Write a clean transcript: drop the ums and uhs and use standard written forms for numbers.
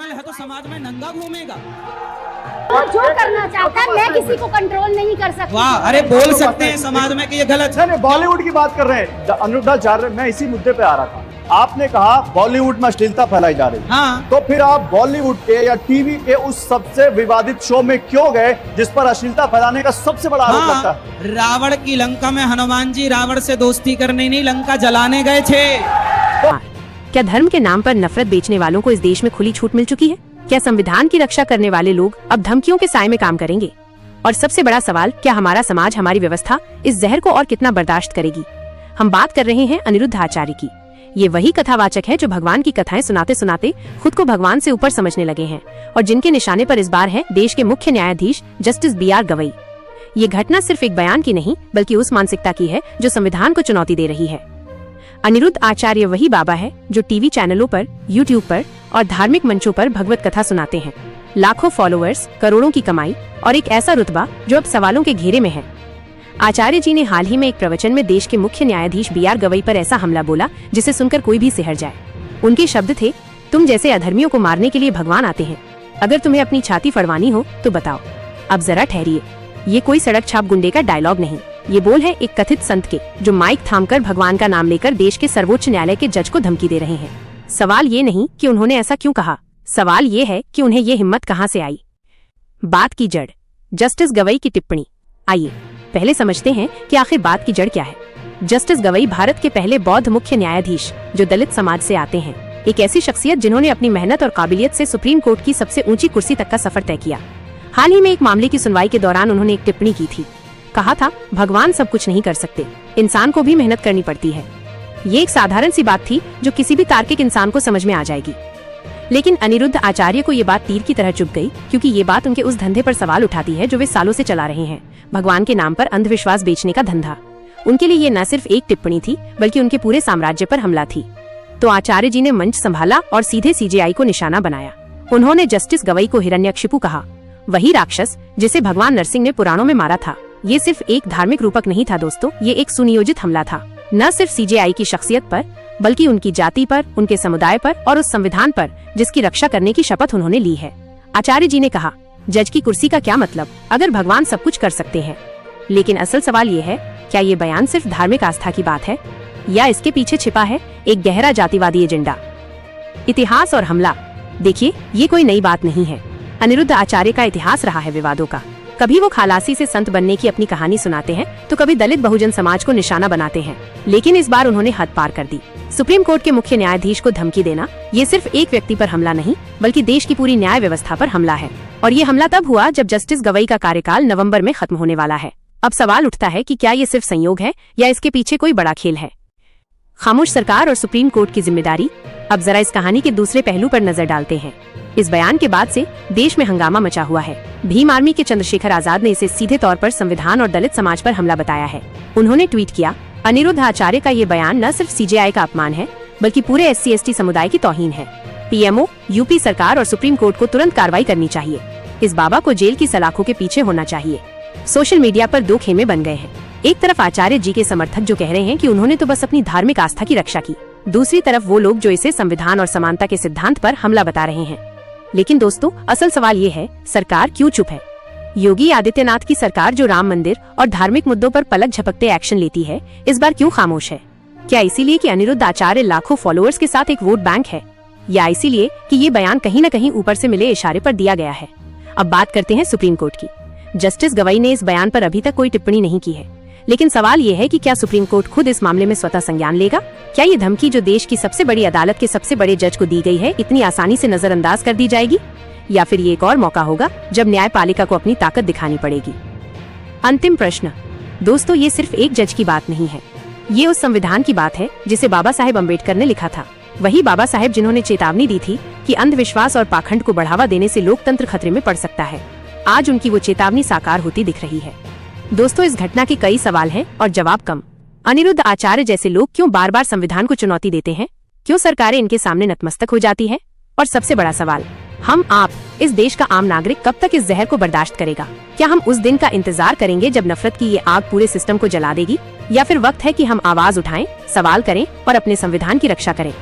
General है तो समाज में नंगा घूमेगा। वो जो करना चाहता है, मैं किसी को कंट्रोल नहीं कर सकती। वाह, अरे बोल सकते हैं समाज में कि ये गलत है। बॉलीवुड की बात कर रहे हैं, अनुराग, मैं इसी मुद्दे पे आ रहा था। आपने कहा बॉलीवुड में अश्लीलता फैलाई जा रही है, हाँ। तो फिर आप बॉलीवुड के या टीवी के उस सबसे विवादित शो में क्यों गए जिस पर अश्लीलता फैलाने का सबसे बड़ा आरोप लगता है? रावण की लंका में हनुमान जी रावण से दोस्ती करने नहीं, लंका जलाने गए थे। क्या धर्म के नाम पर नफरत बेचने वालों को इस देश में खुली छूट मिल चुकी है? क्या संविधान की रक्षा करने वाले लोग अब धमकियों के साए में काम करेंगे? और सबसे बड़ा सवाल, क्या हमारा समाज, हमारी व्यवस्था इस जहर को और कितना बर्दाश्त करेगी? हम बात कर रहे हैं अनिरुद्ध आचार्य की। ये वही कथावाचक है जो भगवान की कथाएं सुनाते सुनाते खुद को भगवान से ऊपर समझने लगे हैं और जिनके निशाने पर इस बार है देश के मुख्य न्यायाधीश जस्टिस BR गवई। ये घटना सिर्फ एक बयान की नहीं बल्कि उस मानसिकता की है जो संविधान को चुनौती दे रही है। अनिरुद्ध आचार्य वही बाबा है जो टीवी चैनलों पर, यूट्यूब पर और धार्मिक मंचों पर भगवत कथा सुनाते हैं। लाखों फॉलोअर्स, करोड़ों की कमाई और एक ऐसा रुतबा जो अब सवालों के घेरे में है। आचार्य जी ने हाल ही में एक प्रवचन में देश के मुख्य न्यायाधीश BR गवई पर ऐसा हमला बोला जिसे सुनकर कोई भी सिहर जाए। उनके शब्द थे, तुम जैसे अधर्मियों को मारने के लिए भगवान आते हैं। अगर तुम्हें अपनी छाती फड़वानी हो तो बताओ। अब जरा ठहरिए, ये कोई सड़क छाप गुंडे का डायलॉग नहीं, ये बोल है एक कथित संत के जो माइक थामकर भगवान का नाम लेकर देश के सर्वोच्च न्यायालय के जज को धमकी दे रहे हैं। सवाल ये नहीं कि उन्होंने ऐसा क्यों कहा, सवाल ये है कि उन्हें ये हिम्मत कहाँ से आई। बात की जड़, जस्टिस गवई की टिप्पणी। आइए पहले समझते हैं कि आखिर बात की जड़ क्या है। जस्टिस गवई भारत के पहले बौद्ध मुख्य न्यायाधीश जो दलित समाज से आते हैं, एक ऐसी शख्सियत जिन्होंने अपनी मेहनत और काबिलियत से सुप्रीम कोर्ट की सबसे ऊंची कुर्सी तक का सफर तय किया। हाल ही में एक मामले की सुनवाई के दौरान उन्होंने एक टिप्पणी की थी। कहा था, भगवान सब कुछ नहीं कर सकते, इंसान को भी मेहनत करनी पड़ती है। ये एक साधारण सी बात थी जो किसी भी तार्किक इंसान को समझ में आ जाएगी। लेकिन अनिरुद्ध आचार्य को ये बात तीर की तरह चुभ गई, क्योंकि ये बात उनके उस धंधे पर सवाल उठाती है जो वे सालों से चला रहे हैं, भगवान के नाम पर अंधविश्वास बेचने का धंधा। उनके लिए ये न सिर्फ एक टिप्पणी थी बल्कि उनके पूरे साम्राज्य पर हमला थी। तो आचार्य जी ने मंच संभाला और सीधे CJI को निशाना बनाया। उन्होंने जस्टिस गवई को हिरण्यकशिपु कहा, वही राक्षस जिसे भगवान नरसिंह ने पुराणों में मारा था। ये सिर्फ एक धार्मिक रूपक नहीं था दोस्तों, ये एक सुनियोजित हमला था, न सिर्फ CJI की शख्सियत पर बल्कि उनकी जाति पर, उनके समुदाय पर और उस संविधान पर जिसकी रक्षा करने की शपथ उन्होंने ली है। आचार्य जी ने कहा, जज की कुर्सी का क्या मतलब अगर भगवान सब कुछ कर सकते हैं। लेकिन असल सवाल ये है, क्या ये बयान सिर्फ धार्मिक आस्था की बात है या इसके पीछे छिपा है एक गहरा जातिवादी एजेंडा। इतिहास और हमला, देखिए ये कोई नई बात नहीं है। अनिरुद्ध आचार्य का इतिहास रहा है विवादों का। कभी वो खलासी से संत बनने की अपनी कहानी सुनाते हैं तो कभी दलित बहुजन समाज को निशाना बनाते हैं। लेकिन इस बार उन्होंने हद पार कर दी। सुप्रीम कोर्ट के मुख्य न्यायाधीश को धमकी देना ये सिर्फ एक व्यक्ति पर हमला नहीं बल्कि देश की पूरी न्याय व्यवस्था पर हमला है। और ये हमला तब हुआ जब जस्टिस गवई का कार्यकाल नवंबर में खत्म होने वाला है। अब सवाल उठता है कि क्या ये सिर्फ संयोग है या इसके पीछे कोई बड़ा खेल है। खामोश सरकार और सुप्रीम कोर्ट की जिम्मेदारी। अब जरा इस कहानी के दूसरे पहलू पर नजर डालते हैं। इस बयान के बाद से देश में हंगामा मचा हुआ है। भीम आर्मी के चंद्रशेखर आजाद ने इसे सीधे तौर पर संविधान और दलित समाज पर हमला बताया है। उन्होंने ट्वीट किया, अनिरुद्ध आचार्य का ये बयान न सिर्फ CJI का अपमान है बल्कि पूरे SC/ST समुदाय की तौहीन है। PMO, UP सरकार और सुप्रीम कोर्ट को तुरंत कार्रवाई करनी चाहिए। इस बाबा को जेल की सलाखों के पीछे होना चाहिए। सोशल मीडिया पर दो खेमे बन गए हैं। एक तरफ आचार्य जी के समर्थक जो कह रहे हैं कि उन्होंने तो बस अपनी धार्मिक आस्था की रक्षा की, दूसरी तरफ वो लोग जो इसे संविधान और समानता के सिद्धांत पर हमला बता रहे हैं। लेकिन दोस्तों, असल सवाल ये है, सरकार क्यों चुप है? योगी आदित्यनाथ की सरकार जो राम मंदिर और धार्मिक मुद्दों पर पलक झपकते एक्शन लेती है, इस बार क्यों खामोश है? क्या इसीलिए कि अनिरुद्ध आचार्य लाखों फॉलोअर्स के साथ एक वोट बैंक है, या इसीलिए कि ये बयान कहीं न कहीं ऊपर से मिले इशारे पर दिया गया है? अब बात करते हैं सुप्रीम कोर्ट की। जस्टिस गवई ने इस बयान पर अभी तक कोई टिप्पणी नहीं की है, लेकिन सवाल ये है कि क्या सुप्रीम कोर्ट खुद इस मामले में स्वतः संज्ञान लेगा? क्या ये धमकी जो देश की सबसे बड़ी अदालत के सबसे बड़े जज को दी गई है इतनी आसानी से नजरअंदाज कर दी जाएगी, या फिर ये एक और मौका होगा जब न्यायपालिका को अपनी ताकत दिखानी पड़ेगी? अंतिम प्रश्न दोस्तों, ये सिर्फ एक जज की बात नहीं है, ये उस संविधान की बात है जिसे बाबा साहेब अम्बेडकर ने लिखा था। वही बाबा साहेब जिन्होंने चेतावनी दी थी कि अंधविश्वास और पाखंड को बढ़ावा देने से लोकतंत्र खतरे में पड़ सकता है। आज उनकी वो चेतावनी साकार होती दिख रही है। दोस्तों, इस घटना के कई सवाल हैं और जवाब कम। अनिरुद्ध आचार्य जैसे लोग क्यों बार बार संविधान को चुनौती देते हैं? क्यों सरकारें इनके सामने नतमस्तक हो जाती है? और सबसे बड़ा सवाल, हम आप इस देश का आम नागरिक कब तक इस जहर को बर्दाश्त करेगा? क्या हम उस दिन का इंतजार करेंगे जब नफरत की ये आग पूरे सिस्टम को जला देगी, या फिर वक्त है कि हम आवाज उठाएं, सवाल करें और अपने संविधान की रक्षा करें?